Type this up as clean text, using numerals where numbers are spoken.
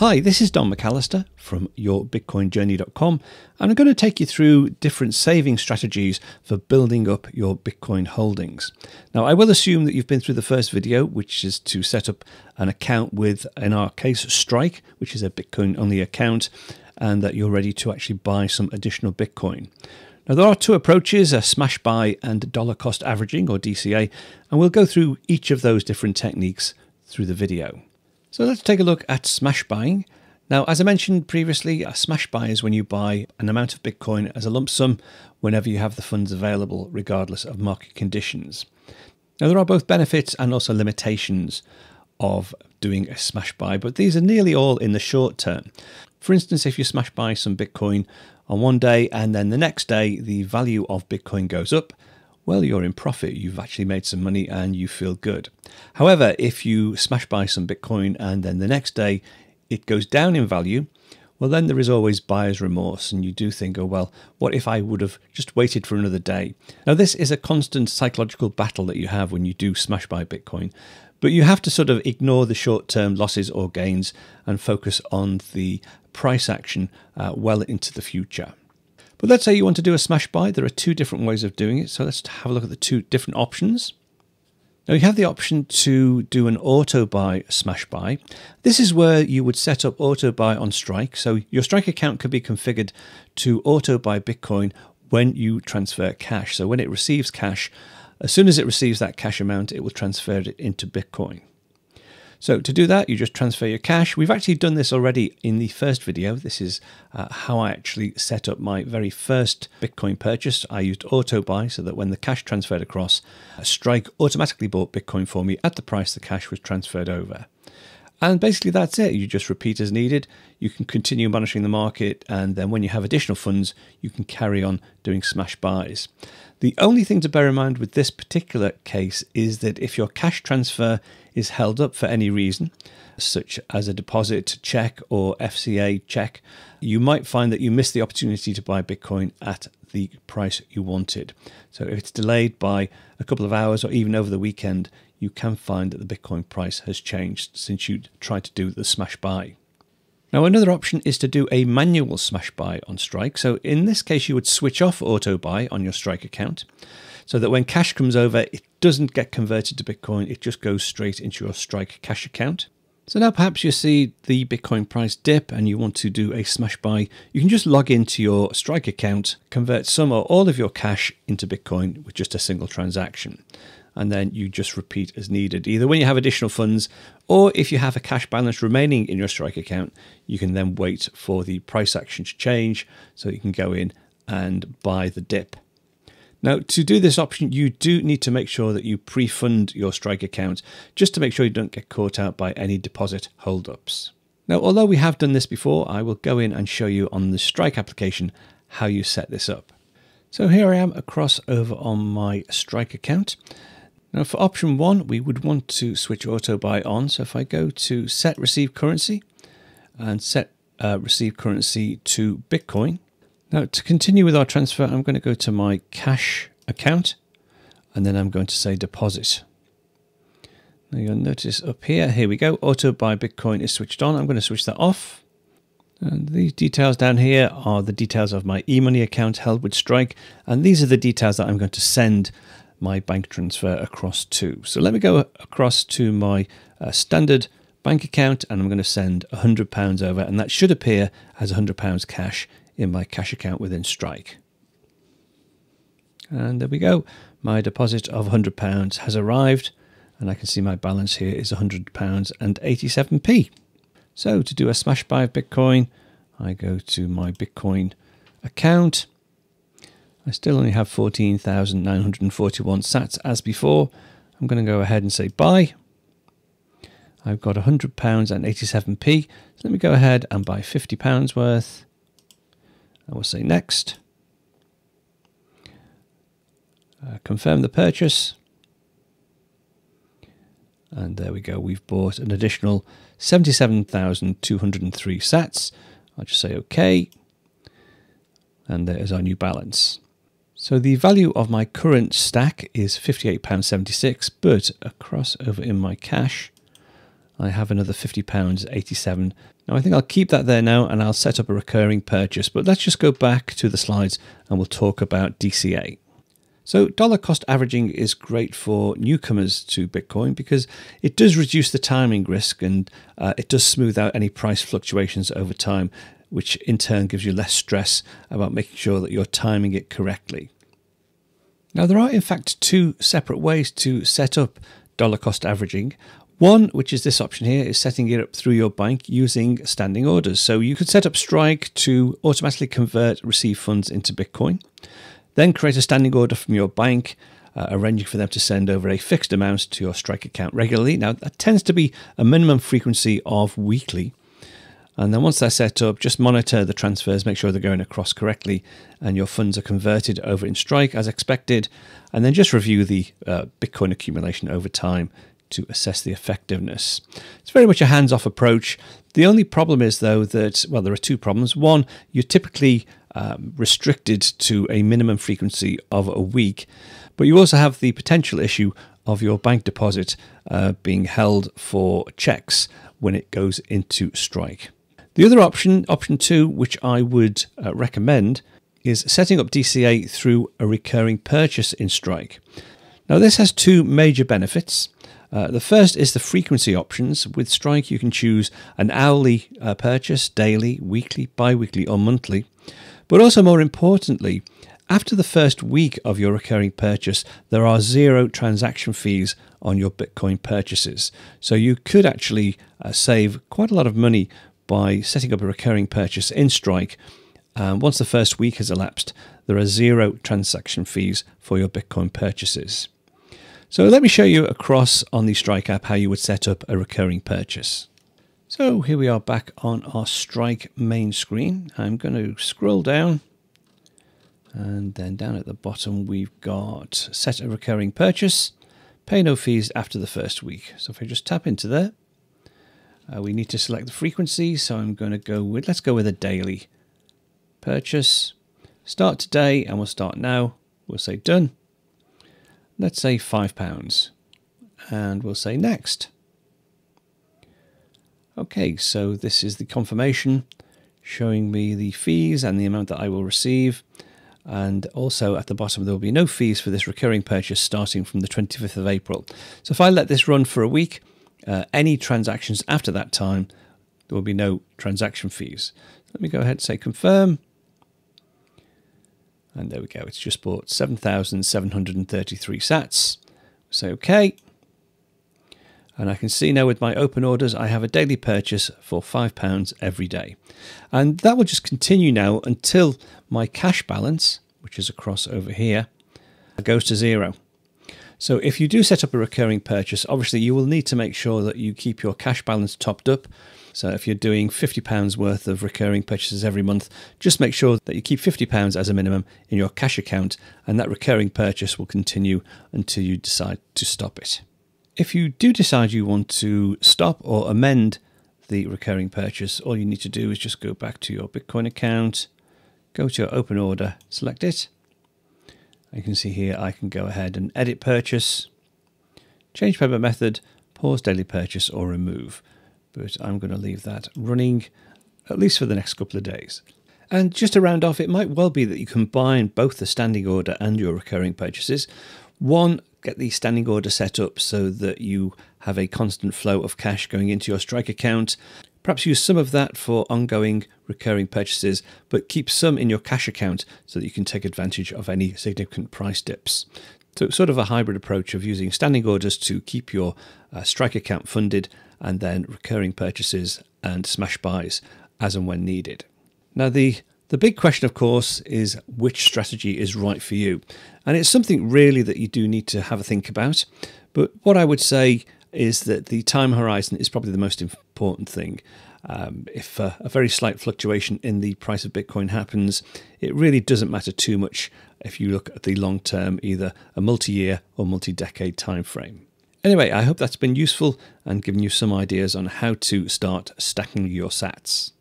Hi, this is Don McAllister from yourbitcoinjourney.com, and I'm going to take you through different saving strategies for building up your Bitcoin holdings. Now, I will assume that you've been through the first video, which is to set up an account with, in our case, Strike, which is a Bitcoin-only account, and that you're ready to actually buy some additional Bitcoin. Now, there are two approaches, a smash buy and dollar cost averaging, or DCA, and we'll go through each of those different techniques through the video. So let's take a look at smash buying. Now, as I mentioned previously, a smash buy is when you buy an amount of Bitcoin as a lump sum whenever you have the funds available, regardless of market conditions. Now, there are both benefits and also limitations of doing a smash buy, but these are nearly all in the short term. For instance, if you smash buy some Bitcoin on one day and then the next day the value of Bitcoin goes up, well, you're in profit. You've actually made some money and you feel good. However, if you smash buy some Bitcoin and then the next day it goes down in value, well, then there is always buyer's remorse. And you do think, oh, well, what if I would have just waited for another day? Now, this is a constant psychological battle that you have when you do smash buy Bitcoin. But you have to sort of ignore the short-term losses or gains and focus on the price action well into the future. But let's say you want to do a smash buy. There are two different ways of doing it. So let's have a look at the two different options. Now, you have the option to do an auto buy smash buy. This is where you would set up auto buy on Strike. So your Strike account could be configured to auto buy Bitcoin when you transfer cash. So when it receives cash, as soon as it receives that cash amount, it will transfer it into Bitcoin. So to do that, you just transfer your cash. We've actually done this already in the first video. This is how I actually set up my very first Bitcoin purchase. I used auto buy so that when the cash transferred across, Strike automatically bought Bitcoin for me at the price the cash was transferred over. And basically that's it. You just repeat as needed. You can continue monitoring the market, and then when you have additional funds, you can carry on doing smash buys. The only thing to bear in mind with this particular case is that if your cash transfer is held up for any reason, such as a deposit check or FCA check, you might find that you miss the opportunity to buy Bitcoin at the price you wanted. So if it's delayed by a couple of hours or even over the weekend, you can find that the Bitcoin price has changed since you tried to do the smash buy. Now, another option is to do a manual smash buy on Strike. So in this case, you would switch off auto buy on your Strike account so that when cash comes over, it doesn't get converted to Bitcoin. It just goes straight into your Strike cash account. So now perhaps you see the Bitcoin price dip and you want to do a smash buy. You can just log into your Strike account, convert some or all of your cash into Bitcoin with just a single transaction. And then you just repeat as needed, either when you have additional funds or if you have a cash balance remaining in your Strike account, you can then wait for the price action to change so you can go in and buy the dip. Now, to do this option, you do need to make sure that you pre-fund your Strike account just to make sure you don't get caught out by any deposit holdups. Now, although we have done this before, I will go in and show you on the Strike application how you set this up. So here I am across over on my Strike account. Now for option one, we would want to switch auto buy on. So if I go to set receive currency and set receive currency to Bitcoin. Now to continue with our transfer, I'm going to go to my cash account and then I'm going to say deposit. Now you'll notice up here we go, auto buy Bitcoin is switched on. I'm going to switch that off. And these details down here are the details of my e-money account held with Strike. And these are the details that I'm going to send my bank transfer across to. So let me go across to my standard bank account and I'm going to send £100 over, and that should appear as £100 cash in my cash account within Strike. And there we go. My deposit of £100 has arrived and I can see my balance here is £100 and 87p. So to do a smash buy of Bitcoin, I go to my Bitcoin account. I still only have 14,941 sats as before. I'm going to go ahead and say buy. I've got £100 and 87p. So let me go ahead and buy £50 worth. I will say next. Confirm the purchase. And there we go. We've bought an additional 77,203 sats. I'll just say OK. And there's our new balance. So the value of my current stack is £58.76, but across over in my cash, I have another £50.87 Now I think I'll keep that there now and I'll set up a recurring purchase, but let's just go back to the slides and we'll talk about DCA. So dollar cost averaging is great for newcomers to Bitcoin because it does reduce the timing risk and it does smooth out any price fluctuations over time, which in turn gives you less stress about making sure that you're timing it correctly. Now there are in fact two separate ways to set up dollar cost averaging. One, which is this option here, is setting it up through your bank using standing orders. So you could set up Strike to automatically convert received funds into Bitcoin, then create a standing order from your bank, arranging for them to send over a fixed amount to your Strike account regularly. Now that tends to be a minimum frequency of weekly. And then once they're set up, just monitor the transfers, make sure they're going across correctly and your funds are converted over in Strike as expected. And then just review the Bitcoin accumulation over time to assess the effectiveness. It's very much a hands-off approach. The only problem is, though, that, well, there are two problems. One, you're typically restricted to a minimum frequency of a week, but you also have the potential issue of your bank deposit being held for checks when it goes into Strike. The other option, option two, which I would recommend, is setting up DCA through a recurring purchase in Strike. Now, this has two major benefits. The first is the frequency options. With Strike, you can choose an hourly purchase, daily, weekly, bi-weekly, or monthly. But also, more importantly, after the first week of your recurring purchase, there are 0 transaction fees on your Bitcoin purchases. So you could actually save quite a lot of money by setting up a recurring purchase in Strike. Once the first week has elapsed, there are 0 transaction fees for your Bitcoin purchases. So let me show you across on the Strike app how you would set up a recurring purchase. So here we are back on our Strike main screen. I'm going to scroll down, and then down at the bottom we've got set a recurring purchase, pay no fees after the first week. So if I just tap into there, we need to select the frequency. So I'm going to go with, let's go with a daily purchase. Start today, and we'll start now. We'll say done. Let's say £5, and we'll say next. Okay, so this is the confirmation showing me the fees and the amount that I will receive. And also at the bottom, there will be no fees for this recurring purchase starting from the 25th of April. So if I let this run for a week, any transactions after that time, there will be no transaction fees. Let me go ahead and say confirm. And there we go. It's just bought 7,733 sats. Say OK. And I can see now with my open orders, I have a daily purchase for £5 every day. And that will just continue now until my cash balance, which is across over here, goes to 0. So if you do set up a recurring purchase, obviously you will need to make sure that you keep your cash balance topped up. So if you're doing £50 worth of recurring purchases every month, just make sure that you keep £50 as a minimum in your cash account, and that recurring purchase will continue until you decide to stop it. If you do decide you want to stop or amend the recurring purchase, all you need to do is just go back to your Bitcoin account, go to your open order, select it. You can see here I can go ahead and edit purchase, change payment method, pause daily purchase, or remove. But I'm going to leave that running at least for the next couple of days. And just to round off, it might well be that you combine both the standing order and your recurring purchases. One, get the standing order set up so that you have a constant flow of cash going into your Strike account. Perhaps use some of that for ongoing recurring purchases, but keep some in your cash account so that you can take advantage of any significant price dips. So it's sort of a hybrid approach of using standing orders to keep your Strike account funded, and then recurring purchases and smash buys as and when needed. Now the big question, of course, is which strategy is right for you. And it's something really that you do need to have a think about. But what I would say is that the time horizon is probably the most important thing. If a very slight fluctuation in the price of Bitcoin happens, it really doesn't matter too much if you look at the long term, either a multi-year or multi-decade time frame. Anyway, I hope that's been useful and given you some ideas on how to start stacking your sats.